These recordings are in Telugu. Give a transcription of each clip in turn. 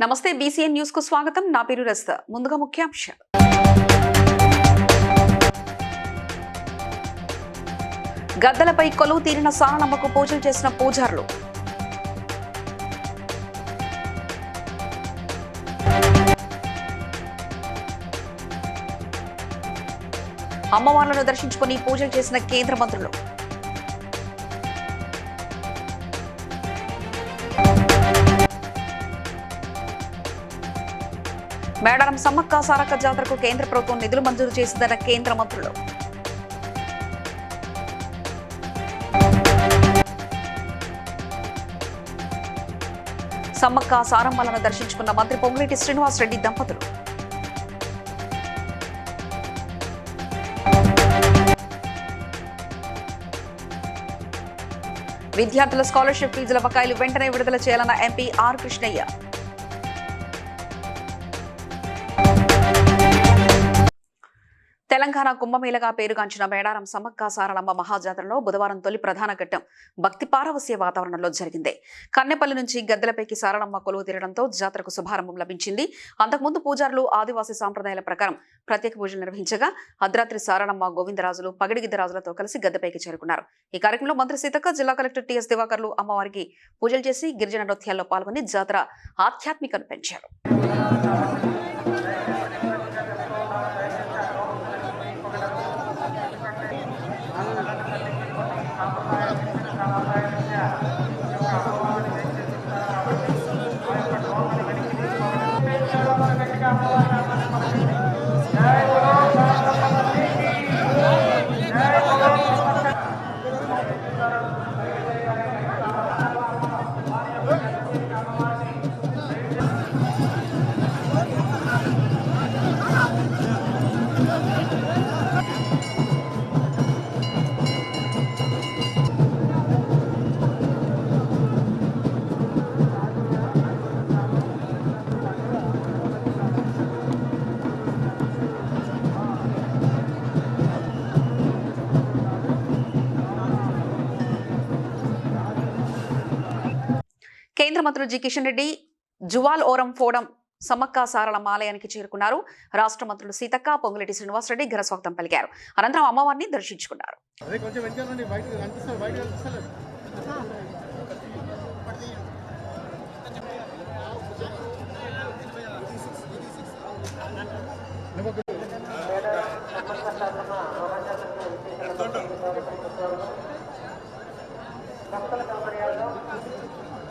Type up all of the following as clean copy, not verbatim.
నమస్తే బీసీఎన్ న్యూస్ కు స్వాగతం. నా పేరు రస్తా. ముందుగా ముఖ్యాంశాలు. గద్దలపై కొలువు తీరిన సారలమ్మకు పూజలు చేసిన పూజారులు. అమ్మవార్లను దర్శించుకుని పూజలు చేసిన కేంద్ర మంత్రులు. మేడారం సమ్మక్క సారక్క జాతరకు కేంద్ర ప్రభుత్వం నిధులు మంజూరు చేసిందన్న కేంద్ర మంత్రులు. సమ్మక్క సారమ్మలను దర్శించుకున్న మంత్రి పొంగులేటి శ్రీనివాసరెడ్డి దంపతులు. విద్యార్థుల స్కాలర్షిప్ ఫీజుల బకాయిలు వెంటనే విడుదల చేయాలన్న ఎంపీ ఆర్ కృష్ణయ్య. తెలంగాణ కుంభమేళగా పేరుగాంచిన మేడారం సమ్మక్క సారలమ్మ మహాజాతరలో బుధవారం తొలి ప్రధాన ఘట్టం భక్తి పారవస్య వాతావరణంలో జరిగింది. కన్నెపల్లి నుంచి గద్దెలపైకి సారలమ్మ కొలువు తీరడంతో జాతరకు శుభారంభం లభించింది. అంతకుముందు పూజారులు ఆదివాసీ సాంప్రదాయాల ప్రకారం ప్రత్యేక పూజలు నిర్వహించగా అర్ధరాత్రి సారలమ్మ గోవిందరాజులు పగిడిగిద్దరాజులతో కలిసి గద్దెపైకి చేరుకున్నారు. ఈ కార్యక్రమంలో మంత్రి సీతక్క, జిల్లా కలెక్టర్ టిఎస్ దివాకర్లు అమ్మవారికి పూజలు చేసి గిరిజన నృత్యాల్లో పాల్గొని జాతర ఆధ్యాత్మికను పెంచారు. కేంద్ర మంత్రులు జి కిషన్ రెడ్డి జువాల్ ఓరం ఫోడం సమ్మక్క సారలమ్మ ఆలయానికి చేరుకున్నారు. రాష్ట్ర మంత్రులు సీతక్క, పొంగులేటి శ్రీనివాసరెడ్డి ఘన స్వాగతం పలికారు. అనంతరం అమ్మవారిని దర్శించుకున్నారు.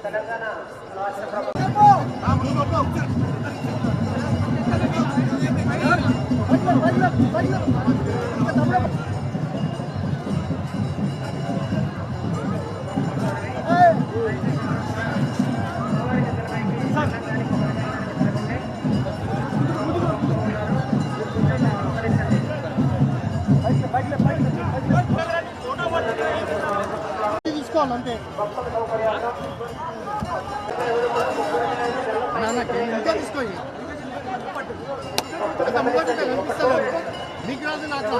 తెలంగాణ రాష్ట్ర ప్రభుత్వం తీసుకోవాలంటే మీకు రాదు నాకు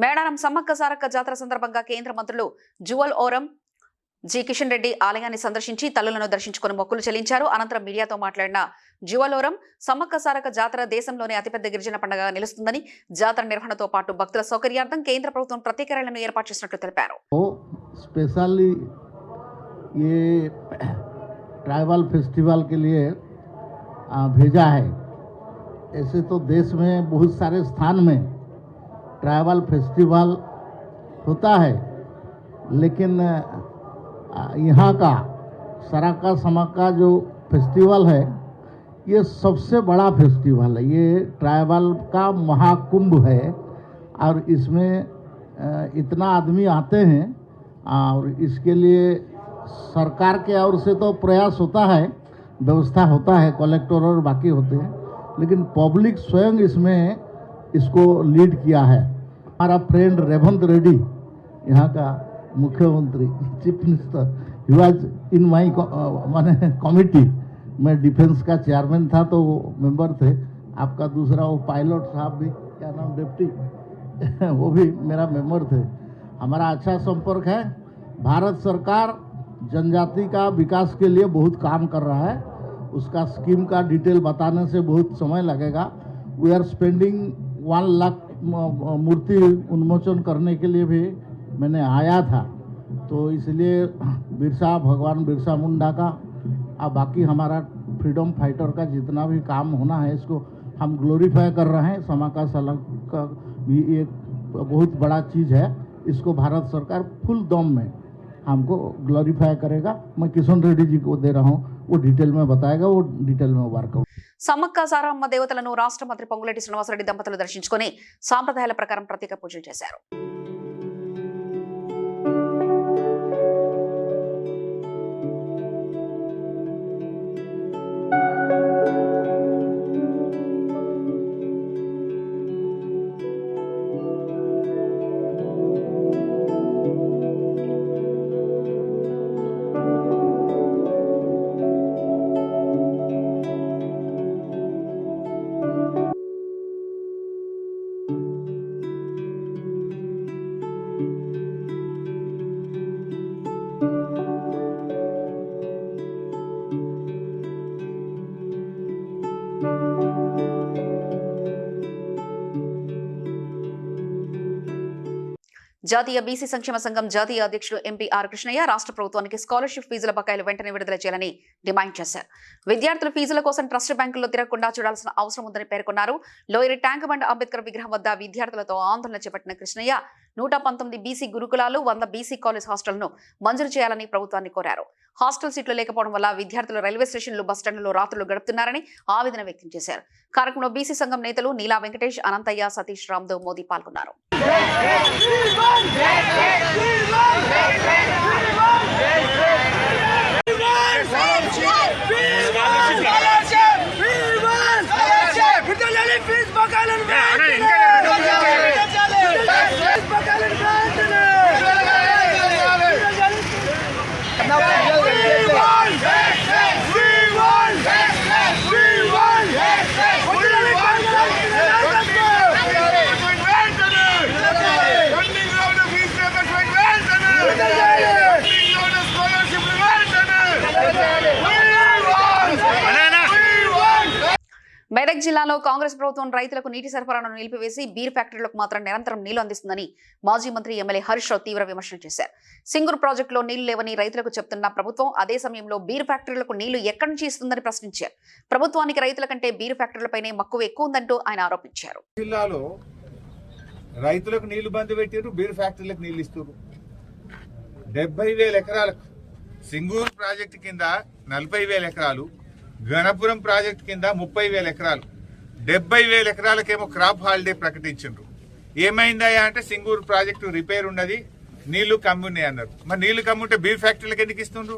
మేడారం సమ్మక్క సారక్క జాతర సందర్భంగా కేంద్ర మంత్రులు జువల్ ఓరం జి కిషన్ రెడ్డి ఆలయాన్ని సందర్శించి తల్లులను దర్శించుకుని మొక్కులు చెల్లించారు. అనంతరం మీడియాతో మాట్లాడిన జువలోరం సమ్మక్క సారక్క జాతర దేశంలోనే అతిపెద్ద గిరిజన పండుగగా నిలుస్తుందని, జాతర నిర్వహణతో పాటు భక్తుల సౌకర్యార్థం కేంద్ర ప్రభుత్వం ప్రత్యేక రైళ్లను ఏర్పాటు చేసినట్లు తెలిపారు. स्पेशली ये ट्राइबल फेस्टिवल के लिए भेजा है। ऐसे तो देश में बहुत सारे स्थान में ट्राइबल फेस्टिवल होता है, लेकिन यहाँ का सारक्का समक्का जो फेस्टिवल है ये सबसे बड़ा फेस्टिवल है। ये ट्राइबल का महाकुंभ है और इसमें इतना आदमी आते हैं और इसके लिए सरकार के ओर से तो प्रयास होता है, व्यवस्था होता है, कलेक्टर और बाकी होते हैं, लेकिन पब्लिक स्वयं इसमें इसको लीड किया है। हमारा फ्रेंड रेवंत रेड्डी यहाँ का मुख्यमंत्री chief minister he was in my माने कमिटी। मैं डिफेंस का चेयरमैन था तो वो मेंबर थे, आपका दूसरा वो पायलट साहब भी, क्या नाम, डिप्टी वो भी मेरा मेंबर थे। हमारा अच्छा संपर्क है। भारत सरकार जनजाति का विकास के लिए बहुत काम कर रहा है। उसका स्कीम का डिटेल बताने से बहुत समय लगेगा। वी आर स्पेंडिंग 1 लाख मूर्ति उन्मोचन करने के लिए भी मैंने आया था, तो इसलिए भगवान बिरसा मुंडा का और बाकी हमारा फ्रीडम फाइटर का जितना भी काम होना है इसको हम ग्लोरीफाई कर रहे हैं। समाका सलग का भी एक बहुत बड़ा चीज़ है, इसको भारत सरकार फुल दम में हमको ग्लोरीफाई करेगा। मैं किशन रेड्डी जी को दे रहा हूँ, वो डिटेल में बताएगा, वो डिटेल में वर्कआउट। సమ్మక్క సారమ్మ దేవతలను రాష్ట్ర మంత్రి పొంగులేటి శ్రీనివాసరెడ్డి దంపతులు దర్శించుకుని సాంప్రదాయాల ప్రకారం ప్రత్యేక పూజలు చేశారు. జాతీయ బీసీ సంక్షేమ సంఘం జాతీయ అధ్యక్షుడు ఎంపీ ఆర్ కృష్ణయ్య రాష్ట్ర ప్రభుత్వానికి స్కాలర్షిప్ ఫీజుల బకాయిలు వెంటనే విడుదల చేయాలని డిమాండ్ చేశారు. విద్యార్థుల ఫీజుల కోసం ట్రస్ట్ బ్యాంకుల్లో తిరగకుండా చూడాల్సిన అవసరం ఉందని పేర్కొన్నారు. లోయరి ట్యాంక్ బండ్ అంబేద్కర్ విగ్రహం వద్ద విద్యార్థులతో ఆందోళన చేపట్టిన కృష్ణయ్య 119 బీసీ గురుకులాలు 100 బీసీ కాలేజ్ హాస్టళ్లను మంజూరు చేయాలని ప్రభుత్వాన్ని కోరారు. హాస్టల్ సీట్లు లేకపోవడం వల్ల విద్యార్థులు రైల్వే స్టేషన్లు, బస్టాండ్లలో రాత్రులు గడుపుతున్నారని ఆవేదన వ్యక్తం చేశారు. కార్యక్రమంలో బీసీ సంఘం నేతలు నీలా వెంకటేష్, అనంతయ్య, సతీష్, రామ్దేవ్ మోదీ పాల్గొన్నారు. మెదక్ జిల్లాలో కాంగ్రెస్ ప్రభుత్వం రైతులకు నీటి సరఫరాను నిలిపివేసి బీర్ ఫ్యాక్టరీలకు మాత్రం నిరంతరం నీళ్లు అందిస్తుందని మాజీ మంత్రి ఎమ్మెల్యే హరీష్ రావు తీవ్ర విమర్శలు చేశారు. సింగూరు ప్రాజెక్టులో నీళ్లు లేవని రైతులకు చెప్తున్న ప్రభుత్వం అదే సమయంలో బీర్ ఫ్యాక్టరీలకు నీళ్లు ఎక్కడి నుంచి ఇస్తుందని ప్రశ్నించారు. ప్రభుత్వానికి రైతుల కంటే బీర్ ఫ్యాక్టరీలపైనే మక్కువ ఎక్కువ ఉందంటూ ఆయన ఆరోపించారు. జిల్లాలో రైతులకు నీళ్లు బంద్ పెట్టారు, బీర్ ఫ్యాక్టరీలకు నీళ్లు ఇస్తారు. 70,000 ఎకరాలకు సింగూరు ప్రాజెక్టు కింద 40,000 ఎకరాలు, గణపురం ప్రాజెక్టు కింద 30,000 ఎకరాలు, 70,000 ఎకరాలకేమో క్రాప్ హాలిడే ప్రకటించారు. ఏమైందా అంటే సింగూరు ప్రాజెక్టు రిపేర్ ఉన్నది, నీళ్లు కమ్మున్నాయి అన్నారు. మరి నీళ్లు కమ్ముంటే బీర్ ఫ్యాక్టరీలకు ఎందుకు ఇస్తుండ్రు?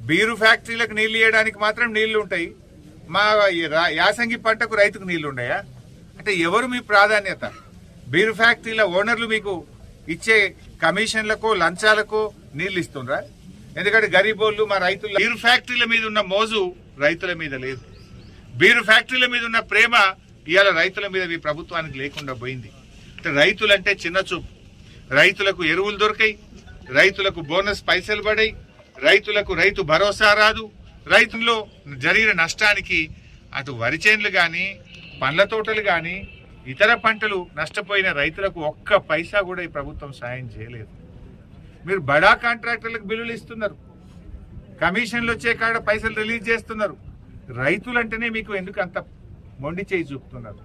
బీరు ఫ్యాక్టరీలకు నీళ్లు ఇవ్వడానికి మాత్రం నీళ్లు ఉంటాయి, మా యాసంగి పంటకు రైతుకు నీళ్లు ఉన్నాయా? అంటే ఎవరు మీ ప్రాధాన్యత? బీరు ఫ్యాక్టరీల ఓనర్లు మీకు ఇచ్చే కమిషన్లకో లంచాలకో నీళ్లు ఇస్తుండ్రా? ఎందుకంటే గరీబోళ్ళు మా రైతులు బీరు ఫ్యాక్టరీల మీద ఉన్న మోజు రైతుల మీద లేదు. బీరు ఫ్యాక్టరీల మీద ఉన్న ప్రేమ ఇవాళ రైతుల మీద మీ ప్రభుత్వానికి లేకుండా పోయింది. రైతులంటే చిన్న చూపు. రైతులకు ఎరువులు దొరికాయి, రైతులకు బోనస్ పైసలు పడాయి, రైతులకు రైతు భరోసా రాదు. రైతుల్లో జరిగిన నష్టానికి అటు వరి చేనులు కానీ, పండ్ల తోటలు కానీ, ఇతర పంటలు నష్టపోయిన రైతులకు ఒక్క పైసా కూడా ఈ ప్రభుత్వం సాయం చేయలేదు. మీరు బడా కాంట్రాక్టర్లకు బిల్లులు ఇస్తున్నారు, కమిషన్లు వచ్చే కాడ పైసలు రిలీజ్ చేస్తున్నారు. రైతులంటేనే మీకు ఎందుకు అంత మొండి చేయి చూపుతున్నారు?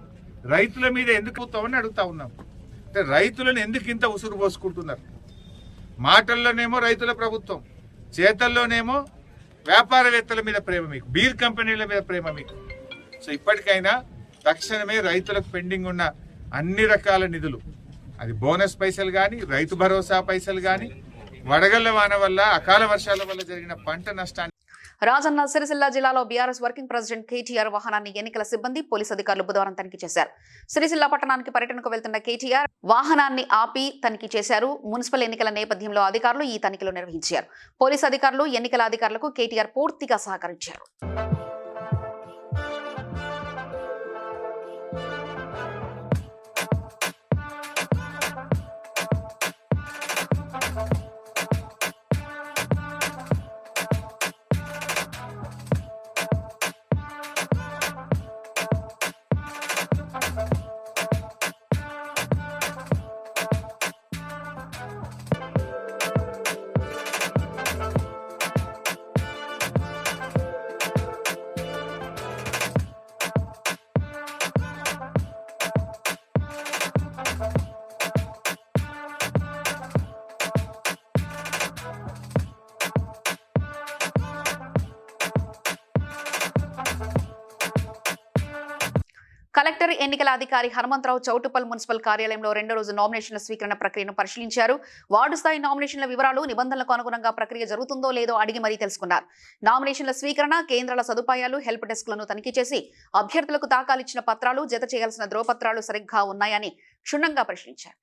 రైతుల మీద ఎందుకు అవుతామని అడుగుతా ఉన్నాం. అంటే రైతులను ఎందుకు ఇంత ఉసురు పోసుకుంటున్నారు? మాటల్లోనేమో రైతుల ప్రభుత్వం, చేతల్లోనేమో వ్యాపారవేత్తల మీద ప్రేమ మీకు, బీర్ కంపెనీల మీద ప్రేమ మీకు. సో ఇప్పటికైనా తక్షణమే రైతులకు పెండింగ్ ఉన్న అన్ని రకాల నిధులు, అది బోనస్ పైసలు కానీ, రైతు భరోసా పైసలు కానీ, వడగళ్ల వాన వల్ల, అకాల వర్షాల వల్ల జరిగిన పంట నష్టాన్ని. రాజన్న సిరిసిల్ల జిల్లాలో బీఆర్ఎస్ వర్కింగ్ ప్రెసిడెంట్ కేటీఆర్ వాహనాన్ని ఎన్నికల సిబ్బంది, పోలీసు అధికారులు బుధవారం తనిఖీ చేశారు. సిరిసిల్ల పట్టణానికి పర్యటనకు వెళ్తున్న కేటీఆర్ వాహనాన్ని ఆపి తనిఖీ చేశారు. మున్సిపల్ ఎన్నికల నేపథ్యంలో అధికారులు ఈ తనిఖీలు నిర్వహించారు. పోలీసు అధికారులు, ఎన్నికల అధికారులకు కేటీఆర్ పూర్తిగా సహకరించారు. కలెక్టర్ ఎన్నికల అధికారి హనుమంతరావు చౌటుప్పల్ మున్సిపల్ కార్యాలయంలో రెండో రోజు నామినేషన్ల స్వీకరణ ప్రక్రియను పరిశీలించారు. వార్డు స్థాయి నామినేషన్ల వివరాలు, నిబంధనలకు అనుగుణంగా ప్రక్రియ జరుగుతుందో లేదో అడిగి మరీ తెలుసుకున్నారు. నామినేషన్ల స్వీకరణ, కేంద్రాల సదుపాయాలు, హెల్ప్ డెస్క్లను తనిఖీ చేసి అభ్యర్థులకు దాఖలిచ్చిన పత్రాలు, జత చేయాల్సిన ధ్రువపత్రాలు సరిగ్గా ఉన్నాయని క్షుణ్ణంగా పరిశీలించారు.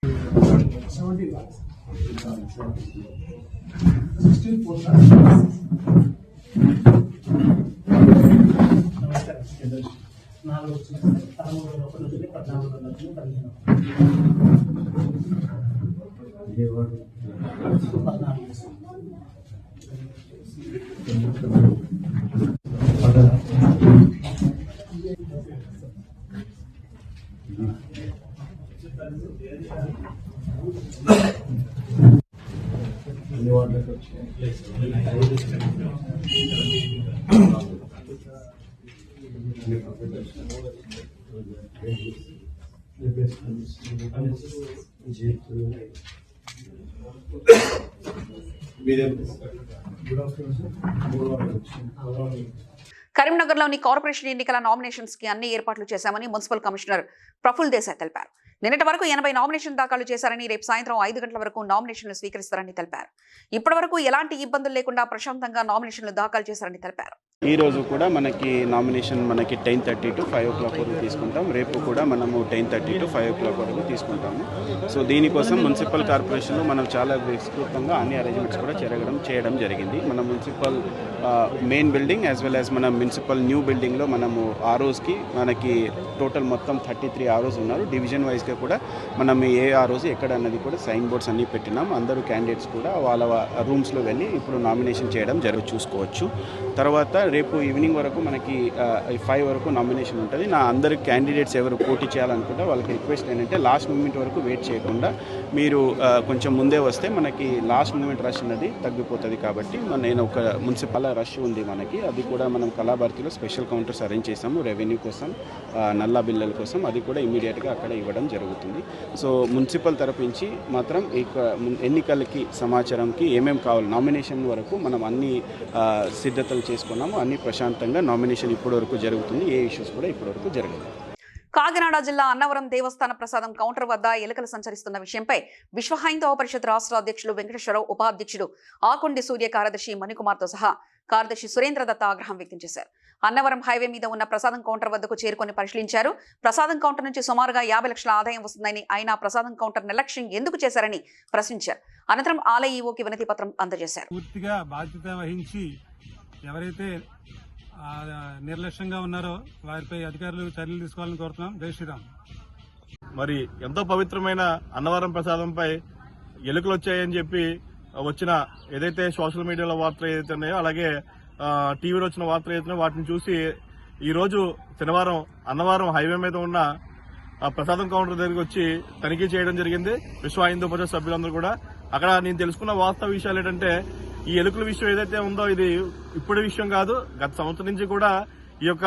కరీంనగర్లోని కార్పొరేషన్ ఎన్నికల నామినేషన్స్ కి అన్ని ఏర్పాట్లు చేశామని మున్సిపల్ కమిషనర్ ప్రఫుల్ దేశాయ్ తెలిపారు. నిన్నటి వరకు 80 నామినేషన్ దాఖలు చేశారని, రేపు సాయంత్రం 5 గంటల వరకు నామినేషన్లు స్వీకరిస్తారని తెలిపారు. ఇప్పటి వరకు ఎలాంటి ఇబ్బందులు లేకుండా ప్రశాంతంగా నామినేషన్లు దాఖలు చేశారని తెలిపారు. ఈ రోజు కూడా మనకి నామినేషన్ 10:30 to 5 o'clock వరకు తీసుకుంటాం. రేపు కూడా మనము 10:30 to 5 o'clock వరకు తీసుకుంటాము. సో దీనికోసం మున్సిపల్ కార్పొరేషన్లో మనం చాలా విస్తృతంగా అన్ని అరేంజ్మెంట్స్ కూడా చేయడం జరిగింది. మన municipal main building as well as మన మున్సిపల్ న్యూ బిల్డింగ్లో మనము ఆర్ఓస్కి మనకి టోటల్ మొత్తం 33 ఆర్ఓస్ ఉన్నారు. డివిజన్ వైజ్గా కూడా మనం ఏ ఆర్ఓస్ ఎక్కడ అన్నది కూడా సైన్ బోర్డ్స్ అన్నీ పెట్టినాం. అందరూ క్యాండిడేట్స్ కూడా వాళ్ళ రూమ్స్లో వెళ్ళి ఇప్పుడు నామినేషన్ చేయడం చూసుకోవచ్చు. తర్వాత రేపు ఈవినింగ్ వరకు మనకి 5 వరకు నామినేషన్ ఉంటుంది. నా అందరు క్యాండిడేట్స్ ఎవరు పోటీ చేయాలనుకుంటే వాళ్ళకి రిక్వెస్ట్ ఏంటంటే లాస్ట్ మూమెంట్ వరకు వెయిట్ చేయకుండా మీరు కొంచెం ముందే వస్తే మనకి లాస్ట్ మూమెంట్ రష్ అనేది తగ్గిపోతుంది. కాబట్టి నేను ఒక మున్సిపల్ రష్ ఉంది మనకి, అది కూడా మనం కళాభారతిలో స్పెషల్ కౌంటర్స్ అరేంజ్ చేసాము రెవెన్యూ కోసం, నల్ల బిల్లల కోసం. అది కూడా ఇమీడియట్గా అక్కడ ఇవ్వడం జరుగుతుంది. సో మున్సిపల్ తరపు నుంచి మాత్రం ఎన్నికలకి సమాచారంకి ఏమేమి కావాలి నామినేషన్ వరకు మనం అన్ని సిద్ధతలు చేసుకున్నాము. అన్ని ప్రశాంతంగా నామినేషన్ ఇప్పటివరకు జరుగుతుంది. ఏ ఇష్యూస్ కూడా ఇప్పటివరకు జరగలేదు. కాకినాడ జిల్లా అన్నవరం దేవస్థాన ప్రసాదం కౌంటర్ వద్ద ఎలుకలు సంచరిస్తున్న విషయంపై విశ్వ హైందవ పరిషత్ రాష్ట్ర అధ్యక్షులు వెంకటేశ్వరరావు, ఉపాధ్యక్షుడు ఆకొండి సూర్య, కార్యదర్శి మణికుమార్తో సహా కార్యదర్శి సురేంద్ర దత్త ఆగ్రహం వ్యక్తం చేశారు. అన్నవరం హైవే మీద ఉన్న ప్రసాదం కౌంటర్ వద్దకు చేరుకొని పరిశీలించారు. ప్రసాదం కౌంటర్ నుంచి సుమారుగా 50 లక్షల ఆదాయం వస్తుందని, అయినా ప్రసాదం కౌంటర్ నిర్లక్ష్యం ఎందుకు చేశారని ప్రశ్నించారు. అనంతరం ఆలయ ఈవోకి వినతి పత్రం అందజేశారు. పూర్తిగా బాధ్యత వహించి ఎవరైతే నిర్లక్ష్యంగా ఉన్నారో వారిపై అధికారులు చర్యలు తీసుకోవాలని కోరుతున్నాం. జై శ్రీరామ్. మరి ఎంతో పవిత్రమైన అన్నవరం ప్రసాదంపై ఎలుకలు వచ్చాయని చెప్పి వచ్చిన ఏదైతే సోషల్ మీడియాలో వార్తలు ఏదైతే ఉన్నాయో, అలాగే టీవీలో వచ్చిన వార్తలు ఏదైతే వాటిని చూసి ఈరోజు శనివారం అన్నవరం హైవే మీద ఉన్న ప్రసాదం కౌంటర్ దగ్గరికి వచ్చి తనిఖీ చేయడం జరిగింది. విశ్వ హిందూ పరిషత్ సభ్యులందరూ కూడా. అక్కడ నేను తెలుసుకున్న వాస్తవ విషయాలు ఏంటంటే, ఈ ఎలుకల విషయం ఏదైతే ఉందో ఇది ఇప్పటి విషయం కాదు. గత సంవత్సరం నుంచి కూడా ఈ యొక్క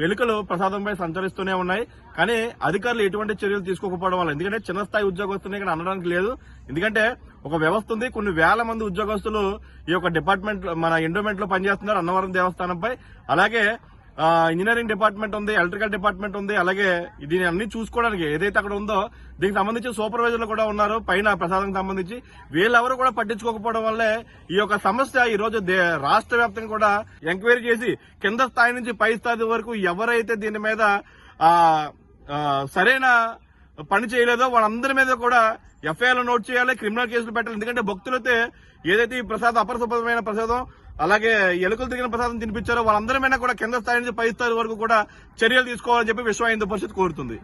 ఎలుకలు ప్రసాదంపై సంచరిస్తూనే ఉన్నాయి. కానీ అధికారులు ఎటువంటి చర్యలు తీసుకోకపోవడం వల్ల, ఎందుకంటే చిన్న స్థాయి ఉద్యోగస్తులు ఇక్కడ అనడానికి లేదు. ఎందుకంటే ఒక వ్యవస్థ ఉంది, కొన్ని వేల మంది ఉద్యోగస్తులు ఈ యొక్క డిపార్ట్మెంట్ మన ఎండోమెంట్ లో పనిచేస్తున్నారు అన్నవరం దేవస్థానంపై. అలాగే ఇంజనీరింగ్ డిపార్ట్మెంట్ ఉంది, ఎలక్ట్రికల్ డిపార్ట్మెంట్ ఉంది. అలాగే దీని అన్ని చూసుకోవడానికి ఏదైతే అక్కడ ఉందో దీనికి సంబంధించి సూపర్వైజర్లు కూడా ఉన్నారు పైన ప్రసాదం సంబంధించి. వీళ్ళెవరూ కూడా పట్టించుకోకపోవడం వల్లే ఈ యొక్క సమస్య ఈ రోజు రాష్ట్ర వ్యాప్తంగా కూడా ఎంక్వైరీ చేసి కింద స్థాయి నుంచి పై స్థాయి వరకు ఎవరైతే దీని మీద సరైన పని చేయలేదో వాళ్ళందరి మీద కూడా ఎఫ్ఐఆర్లు నోట్ చేయాలి, క్రిమినల్ కేసులు పెట్టాలి. ఎందుకంటే భక్తులైతే ఏదైతే ఈ ప్రసాదం అపరిశుభ్రమైన ప్రసాదం అలాగే ఎలుకలు తిరిగిన ప్రసాదం తినిపించారో వాళ్ళందరి మీద కూడా కింద స్థాయి నుంచి పై స్థాయి వరకు కూడా చర్యలు తీసుకోవాలని చెప్పి విశ్వ హిందూ పరిషత్ కోరుతుంది.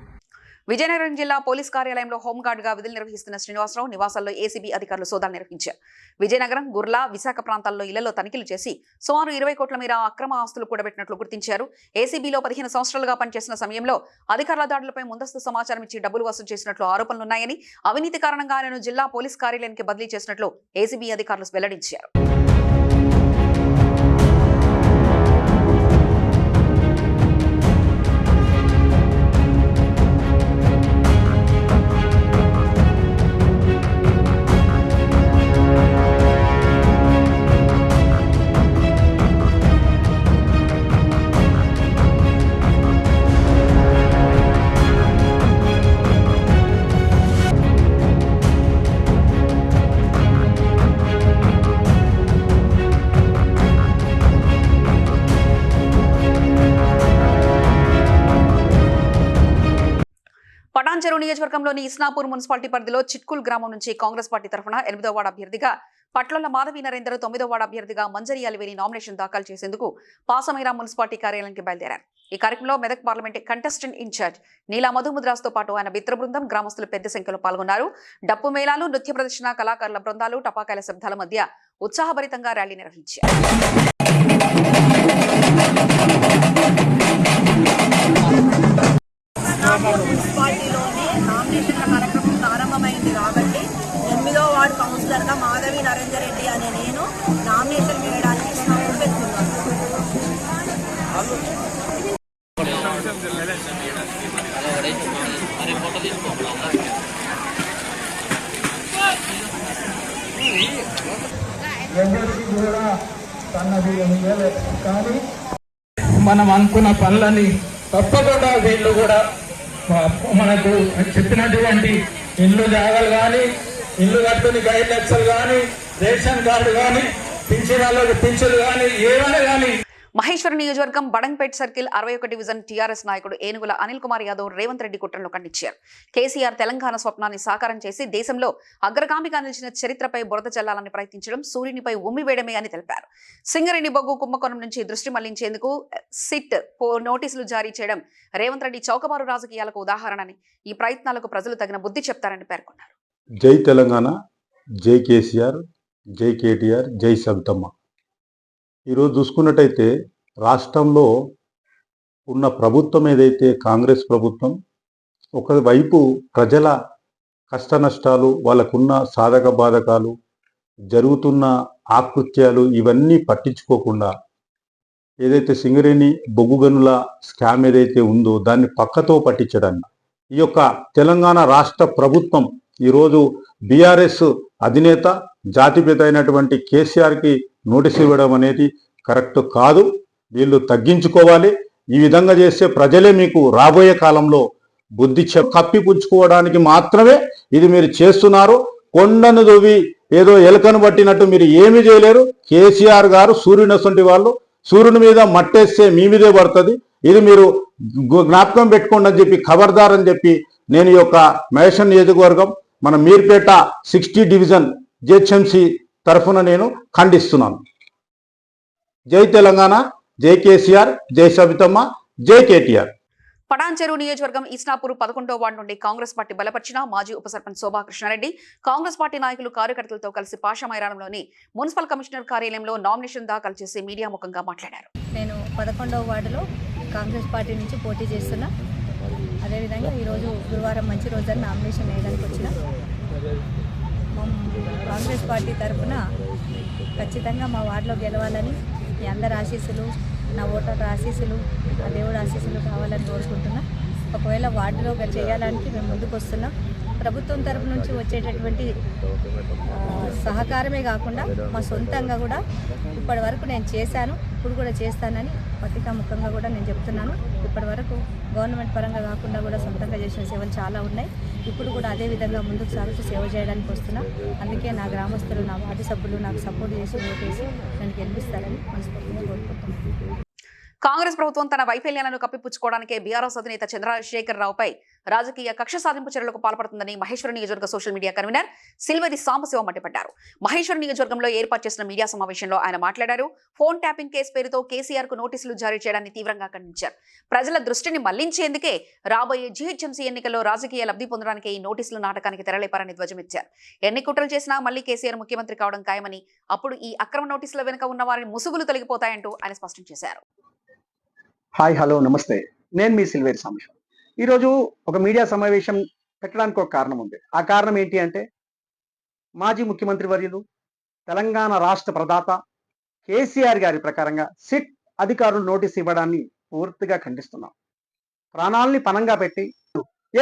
విజయనగరం జిల్లా పోలీస్ కార్యాలయంలో హోంగార్డుగా విధులు నిర్వహిస్తున్న శ్రీనివాసరావు నివాసాల్లో ఏసీబీ అధికారులు సోదాలు నిర్వహించారు. విజయనగరం, గుర్లా, విశాఖ ప్రాంతాల్లో ఇళ్లలో తనిఖీలు చేసి సుమారు 20 కోట్ల మేర అక్రమ ఆస్తులు కూడబెట్టినట్లు గుర్తించారు. ఏసీబీలో 15 సంవత్సరాలుగా పనిచేసిన సమయంలో అధికారుల దాడులపై ముందస్తు సమాచారం ఇచ్చి డబ్బులు వసూలు చేసినట్లు ఆరోపణలున్నాయని, అవినీతి కారణంగా ఆయనను జిల్లా పోలీస్ కార్యాలయానికి బదిలీ చేసినట్లు ఏసీబీ అధికారులు వెల్లడించారు. పటాన్చెరు నియోజకవర్గంలోని ఇస్నాపూర్ మున్సిపాలిటీ పరిధిలో చిట్కుల్ గ్రామం నుంచి కాంగ్రెస్ పార్టీ తరఫున 8వ వార్డు అభ్యర్థిగా పట్లొల్ల మాధవి నరేందర్ 9వ వార్డు అభ్యర్థిగా మంజరి అలివేని నామినేషన్ దాఖలు చేసేందుకు పాసమైరా మున్సిపాలిటీ కార్యాలయానికి బయలుదేరారు. ఈ కార్యక్రమంలో మెదక్ పార్లమెంట్ కంటెస్టెంట్ ఇన్ఛార్జ్ నీలా మధుముద్రాస్తో పాటు ఆయన మిత్ర బృందం, గ్రామస్తులు పెద్ద సంఖ్యలో పాల్గొన్నారు. డప్పు మేళాలు, నృత్య ప్రదర్శన, కళాకారుల బృందాలు, టపాకాయల శబ్దాల మధ్య ఉత్సాహభరితంగా ర్యాలీ నిర్వహించారు. మున్సిపాలిటీలోనే నామినేషన్ల కార్యక్రమం ప్రారంభమైంది కాబట్టి 8వ వార్డు కౌన్సిలర్గా మాధవి నరేందర్ రెడ్డి అనే నేను నామినేషన్ వేయడానికి పెట్టుకున్నాను. మనం అనుకున్న పనులని తప్పకుండా వీళ్ళు కూడా మనకు చెప్పినటువంటి ఇల్లు జాగాలు కానీ, ఇల్లు కట్టుకుని గైడ్ లక్షలు కానీ, రేషన్ కార్డు కానీ, పింఛన్లకు పింఛన్లు కానీ, ఏమైనా కానీ. మహేశ్వరం నియోజకవర్గం బడంపేట్ సర్కిల్ 61 డివిజన్ టీఆర్ఎస్ నాయకుడు ఏనుగుల అనిల్ కుమార్ యాదవ్ రేవంత్ రెడ్డి కుట్రను ఖండించారు. కేసీఆర్ తెలంగాణ స్వప్నాన్ని సాకారం చేసి దేశంలో అగ్రగామిగా నిలిచిన చరిత్రపై బురద చల్లాలని ప్రయత్నించడం సూర్యునిపై ఉమ్మివేయడమే అని తెలిపారు. సింగరేణి బొగ్గు కుంభకోణం నుంచి దృష్టి మళ్లించేందుకు సిట్ నోటీసులు జారీ చేయడం రేవంత్ రెడ్డి చౌకబారు రాజకీయాలకు ఉదాహరణని, ఈ ప్రయత్నాలకు ప్రజలు తగిన బుద్ధి చెప్తారని పేర్కొన్నారు. జై తెలంగాణ, జై కేసీఆర్, జై కేటీఆర్, జై సబితమ్మ. ఈరోజు చూసుకున్నట్టయితే రాష్ట్రంలో ఉన్న ప్రభుత్వం ఏదైతే కాంగ్రెస్ ప్రభుత్వం, ఒకవైపు ప్రజల కష్ట నష్టాలు, వాళ్ళకున్న సాధక బాధకాలు, జరుగుతున్న ఆకృత్యాలు ఇవన్నీ పట్టించుకోకుండా ఏదైతే సింగరేణి బొగ్గు గనుల స్కామ్ ఏదైతే ఉందో దాన్ని పక్కతో పట్టించడానికి ఈ యొక్క తెలంగాణ రాష్ట్ర ప్రభుత్వం ఈరోజు బీఆర్ఎస్ అధినేత జాతిపిత అయినటువంటి కేసీఆర్కి నోటీస్ ఇవ్వడం అనేది కరెక్ట్ కాదు. వీళ్ళు తగ్గించుకోవాలి. ఈ విధంగా చేస్తే ప్రజలే మీకు రాబోయే కాలంలో బుద్ధి కప్పిపుచ్చుకోవడానికి మాత్రమే ఇది మీరు చేస్తున్నారు. కొండను దువ్వి ఏదో ఎలకను పట్టినట్టు మీరు ఏమీ చేయలేరు. కేసీఆర్ గారు సూర్యుని వాళ్ళు, సూర్యుని మీద మట్టేస్తే మీ మీదే పడుతుంది. ఇది మీరు జ్ఞాపకం పెట్టుకోండి అని చెప్పి ఖబర్దార్ అని చెప్పి నేను ఈ యొక్క మహేశ్వరం నియోజకవర్గం మన మీర్పేట 60 డివిజన్ జెహెచ్ఎంసీ తరఫున నేను ఖండిస్తున్నాను. జై తెలంగాణ, జై కేసీఆర్, జై సబితమ్మ, జై కేటీఆర్. పటాన్చెరు నియోజకవర్గం ఇస్నాపూర్ 11వ వార్డు నుండి కాంగ్రెస్ పార్టీ బలపరిచిన మాజీ ఉప సర్పంచ్ శోభా కృష్ణారెడ్డి కాంగ్రెస్ పార్టీ నాయకులు, కార్యకర్తలతో కలిసి పాషా మైదానంలోని మున్సిపల్ కమిషనర్ కార్యాలయంలో నామినేషన్ దాఖలు చేసి మీడియా ముఖంగా మాట్లాడారు. నేను 11వ వార్డులో కాంగ్రెస్ పార్టీ నుంచి పోటీ చేస్తున్నా. అదేవిధంగా ఈరోజు గురువారం మంచి రోజున నామినేషన్ వేయడానికి వచ్చిన కాంగ్రెస్ పార్టీ తరఫున ఖచ్చితంగా మా వార్డులో గెలవాలని, మీ అందరి ఆశీస్సులు, నా ఓటర్ల ఆశీస్సులు, ఆ దేవుడు ఆశీస్సులు కావాలని కోరుకుంటున్నా. ఒకవేళ వార్డులో చేయాలని మేము ముందుకు వస్తున్నాం. ప్రభుత్వం తరపు నుంచి వచ్చేటటువంటి సహకారమే కాకుండా మా సొంతంగా కూడా ఇప్పటి వరకు నేను చేశాను, ఇప్పుడు కూడా చేస్తానని పత్రికా ముఖంగా కూడా నేను చెప్తున్నాను. ఇప్పటి వరకు గవర్నమెంట్ పరంగా కాకుండా కూడా సొంతంగా చేసిన సేవలు చాలా ఉన్నాయి. ఇప్పుడు కూడా అదే విధంగా ముందుకు సాగుతూ సేవ చేయడానికి వస్తున్నా. అందుకే నా గ్రామస్తులు, నా వార్డు సభ్యులు నాకు సపోర్ట్ చేసి ఓటేసి నన్ను గెలిపిస్తారని మనస్ఫూర్తిగా కోరుకుంటున్నాను. కాంగ్రెస్ ప్రభుత్వం తన వైఫల్యాలను కప్పిపుచ్చుకోవడానికే బీఆర్ఎస్ అధినేత చంద్రశేఖర్ రావుపై రాజకీయ కక్ష సాధింపు చర్యలకు పాల్పడుతుందని మహేశ్వరం నియోజకవర్గ social media convener Silvari Sambasiva మండిపడ్డారు. మహేశ్వరం నియోజకవర్గంలో ఏర్పాటు చేసిన మీడియా సమావేశంలో ఆయన మాట్లాడారు. ఫోన్ ట్యాపింగ్ కేసు పేరుతో కేసీఆర్ కు నోటీసులు జారీ చేయడాన్ని తీవ్రంగా ఖండించారు. ప్రజల దృష్టిని మళ్లించేందుకే రాబోయే జీహెచ్ఎంసీ ఎన్నికల్లో రాజకీయ లబ్ధి పొందడానికి ఈ నోటీసుల నాటకానికి తెరలేపారని ధ్వజమెత్తారు. ఎన్ని కుట్రలు చేసినా మళ్లీ కేసీఆర్ ముఖ్యమంత్రి కావడం ఖాయమని, అప్పుడు ఈ అక్రమ నోటీసుల వెనుక ఉన్న వారిని ముసుగులు తొలగిపోతాయంటూ ఆయన స్పష్టం చేశారు. హాయ్, హలో, నమస్తే. నేను మీ సిల్వేరి సాంబశివ. ఈరోజు ఒక మీడియా సమావేశం పెట్టడానికి ఒక కారణం ఉంది. ఆ కారణం ఏంటి అంటే, మాజీ ముఖ్యమంత్రి వర్యులు, తెలంగాణ రాష్ట్ర ప్రదాత కేసీఆర్ గారి ప్రకారంగా సిట్ అధికారులు నోటీస్ ఇవ్వడాన్ని పూర్తిగా ఖండిస్తున్నాం. ప్రాణాలని పణంగా పెట్టి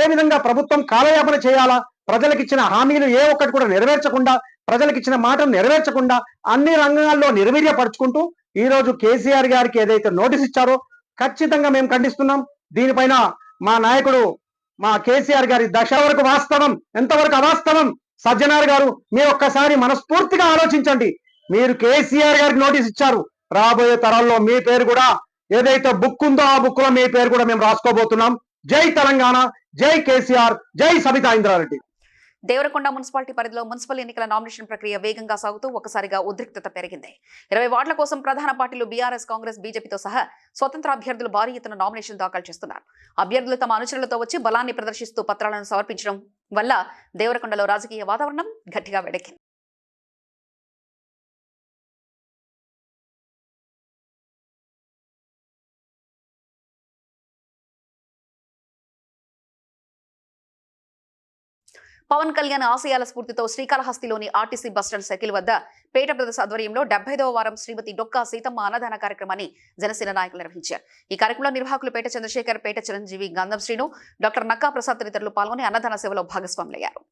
ఏ విధంగా ప్రభుత్వం కాలయాపన చేయాలా, ప్రజలకు ఇచ్చిన హామీలు ఏ ఒక్కటి కూడా నెరవేర్చకుండా, ప్రజలకు ఇచ్చిన మాటను నెరవేర్చకుండా అన్ని రంగాల్లో నిర్వీర్యపరుచుకుంటూ ఈరోజు కేసీఆర్ గారికి ఏదైతే నోటీస్ ఇచ్చారో ఖచ్చితంగా మేము ఖండిస్తున్నాం. దీనిపైన మా నాయకుడు, మా కేసీఆర్ గారి దశ వరకు వాస్తవం, ఎంతవరకు అవాస్తవం, సజ్జనార్ గారు మీరు ఒక్కసారి మనస్ఫూర్తిగా ఆలోచించండి. మీరు కేసీఆర్ గారికి నోటీస్ ఇచ్చారు. రాబోయే తరాల్లో మీ పేరు కూడా ఏదైతే బుక్ ఉందో ఆ బుక్ లో మీ పేరు కూడా మేము రాసుకోబోతున్నాం. జై తెలంగాణ, జై కేసీఆర్, జై సబితా ఇంద్రారెడ్డి. దేవరకొండ మున్సిపాలిటీ పరిధిలో మున్సిపల్ ఎన్నికల నామినేషన్ ప్రక్రియ వేగంగా సాగుతూ ఒక్కసారిగా ఉద్రిక్తత పెరిగింది. 20 వార్డుల కోసం ప్రధాన పార్టీలు బీఆర్ఎస్, కాంగ్రెస్, బీజేపీతో సహా స్వతంత్ర అభ్యర్థులు భారీ ఎత్తున నామినేషన్ దాఖలు చేస్తున్నారు. అభ్యర్థులు తమ అనుచరులతో వచ్చి బలాన్ని ప్రదర్శిస్తూ పత్రాలను సమర్పించడం వల్ల దేవరకొండలో రాజకీయ వాతావరణం గట్టిగా వేడెక్కింది. పవన్ కళ్యాణ్ ఆశయాల స్ఫూర్తితో శ్రీకాళహస్తిలోని ఆర్టీసీ బస్టాండ్ సైకిల్ వద్ద పేట బ్రదర్స్ ఆధ్వర్యంలో 75వ వారం శ్రీమతి డొక్కా సీతమ్మ అన్నదాన కార్యక్రమాన్ని జనసేన నాయకులు నిర్వహించారు. ఈ కార్యక్రమంలో నిర్వాహకులు పేట చంద్రశేఖర్, పేట చిరంజీవి, గంధం శ్రీను, డాక్టర్ నక్కా ప్రసాద్ తదితరులు పాల్గొని అన్నదాన సేవలో భాగస్వాములయ్యారు.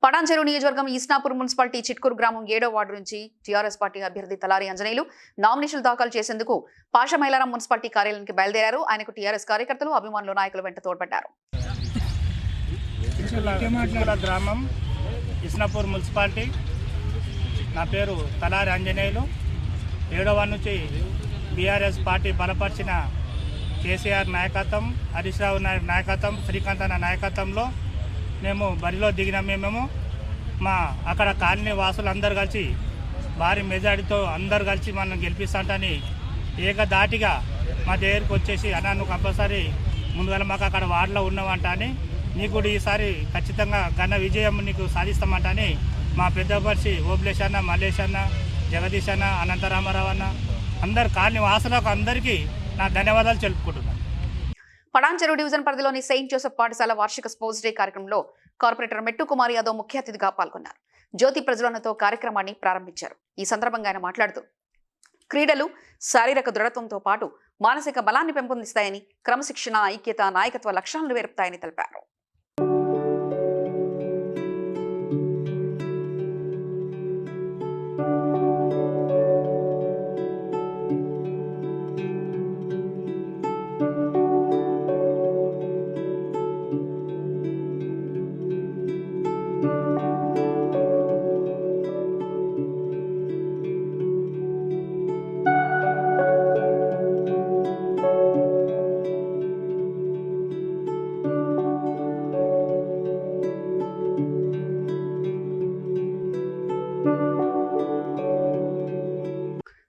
పటాన్చెరు నియోజకవర్గం ఈస్నాపూర్ మున్సిపాలిటీ చిట్కూరు గ్రామం 7వ వార్డు నుంచి టీఆర్ఎస్ పార్టీ అభ్యర్థి తలారి అంజనేయులు నామినేషన్లు దాఖలు చేసేందుకు పాషమైలారం మున్సిపాలిటీ కార్యాలయానికి బయలుదేరారు. ఆయనకు టీఆర్ఎస్ కార్యకర్తలు, అభిమానులు, నాయకులు వెంట తోడ్పడ్డారు. గ్రామం ఈస్నాపూర్ మున్సిపాలిటీ. నా పేరు తలారి అంజనేయులు. 7వ వార్డు నుంచి బీఆర్ఎస్ పార్టీ బలపరిచిన కేసీఆర్ నాయకత్వం, హరీష్ రావు నాయకత్వం, శ్రీకాంత్ అన్న నాయకత్వంలో మేము బరిలో దిగినాం. మేము మా అక్కడ కాలనీ వాసులు అందరు కలిసి భారీ మెజారిటీతో అందరు కలిసి మనం గెలిపిస్తాంటని ఏకధాటిగా మా దగ్గరికి వచ్చేసి అన్నా నువ్వు కంపల్సరీ ముందుగా మాకు అక్కడ వార్డులో ఉన్నావంట అని, నీకు కూడా ఈసారి ఖచ్చితంగా ఘన విజయం నీకు సాధిస్తామంట అని మా పెద్ద మనిషి ఓబ్లేష్ అన్న, మల్లేష్ అన్న, జగదీష్ అన్న, అనంతరామారావు అన్న అందరు కాలనీ వాసులకు అందరికీ నా ధన్యవాదాలు తెలుపుకుంటున్నాను. పటాన్చెరు డివిజన్ పరిధిలోని సెయింట్ జోసెఫ్ పాఠశాల వార్షిక స్పోర్ట్స్ డే కార్యక్రమంలో కార్పొరేటర్ మెట్టు కుమార్ యాదవ్ ముఖ్య అతిథిగా పాల్గొన్నారు. జ్యోతి ప్రజ్వలనతో కార్యక్రమాన్ని ప్రారంభించారు. ఈ సందర్భంగా ఆయన మాట్లాడుతూ క్రీడలు శారీరక దృఢత్వంతో పాటు మానసిక బలాన్ని పెంపొందిస్తాయని, క్రమశిక్షణ, ఐక్యత, నాయకత్వ లక్షణాలను నేర్పుతాయని తెలిపారు.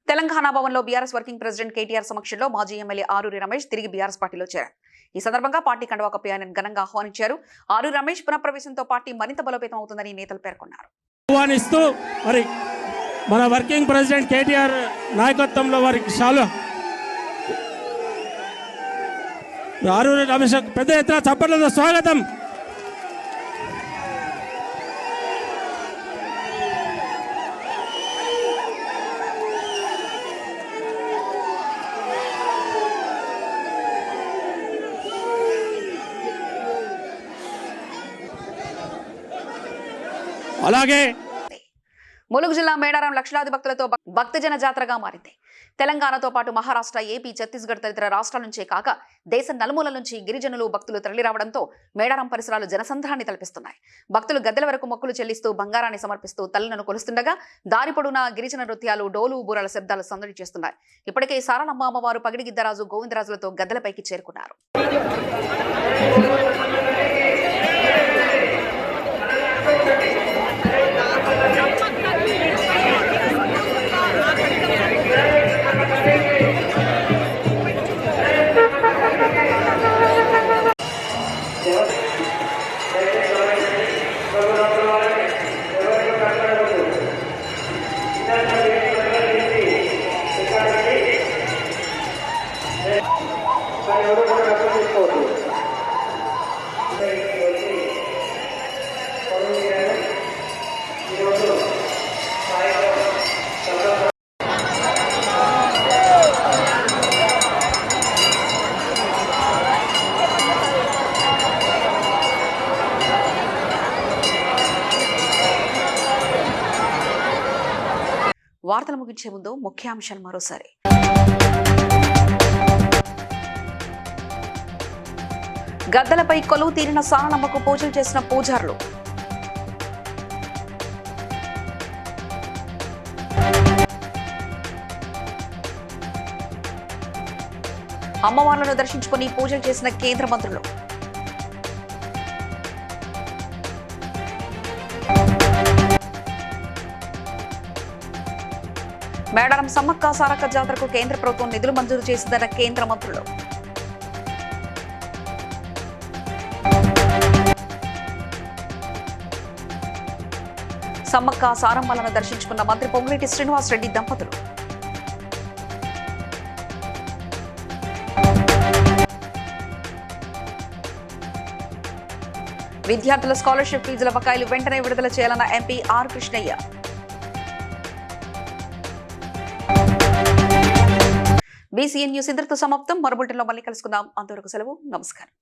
తెలంగాణ భవన్లో బీఆర్ఎస్ వర్కింగ్ ప్రెసిడెంట్ కేటీఆర్ సమక్షంలో మాజీ ఎమ్మెల్యే ఆరూరి రమేష్ తిరిగి బీఆర్ఎస్ పార్టీలో చేరారు. ఈ సందర్భంగా పార్టీ కండువా కప్పి ఆయన ఘనంగా ఆహ్వానించారు. ఆరూరి రమేష్ పునఃప్రవేశంతో పార్టీ మరింత బలోపేతం అవుతుందని నేతలు పేర్కొన్నారు. ఆహ్వానిస్తూ మరి మన వర్కింగ్ ప్రెసిడెంట్ కేటీఆర్ నాయకత్వంలో వారికి చాలా ఆరూరి రమేష్ పెద్ద ఎత్తున చప్పట్లతో స్వాగతం. అలాగే ములుగు జిల్లా మేడారం లక్షలాది భక్తులతో భక్తజన జాతరగా మారింది. తెలంగాణతో పాటు మహారాష్ట్ర, ఏపీ, ఛత్తీస్గఢ్ తదితర రాష్ట్రాల నుంచే కాక దేశం నలుమూల నుంచి గిరిజనులు, భక్తులు తరలిరావడంతో మేడారం పరిసరాలు జనసంద్రాన్ని తలపిస్తున్నాయి. భక్తులు గద్దెల వరకు మొక్కులు చెల్లిస్తూ బంగారాన్ని సమర్పిస్తూ తల్లులను కొలుస్తుండగా దారి పొడవునా గిరిజన నృత్యాలు, డోలు, బూరల శబ్దాలు సందడి చేస్తున్నాయి. ఇప్పటికే సారలమ్మ అమ్మవారు పగిడిగిద్దరాజు, గోవిందరాజులతో గద్దెలపైకి చేరుకున్నారు. వార్తలు ముగించే ముందు ముఖ్యాంశాలు మరోసారి. గద్దలపై కొలువు తీరిన సారలమ్మకు పూజలు చేసిన పూజారులు. అమ్మవార్లను దర్శించుకుని పూజలు చేసిన కేంద్ర మంత్రులు. మేడారం సమ్మక్క సారక్క జాతరకు కేంద్ర ప్రభుత్వం నిధులు మంజూరు చేసిందన్న కేంద్ర మంత్రులు. సమ్మక్క సారమ్మలను దర్శించుకున్న మంత్రి పొంగులేటి శ్రీనివాసరెడ్డి దంపతులు. విద్యార్థుల స్కాలర్షిప్ ఫీజుల బకాయిలు వెంటనే విడుదల చేయాలన్న MP R Krishnaiah. BCN news ఇంతటితో సమాప్తం. మరో బులెటిన్లో మళ్ళీ కలుసుకుందాం. అంతవరకు సెలవు. నమస్కారం.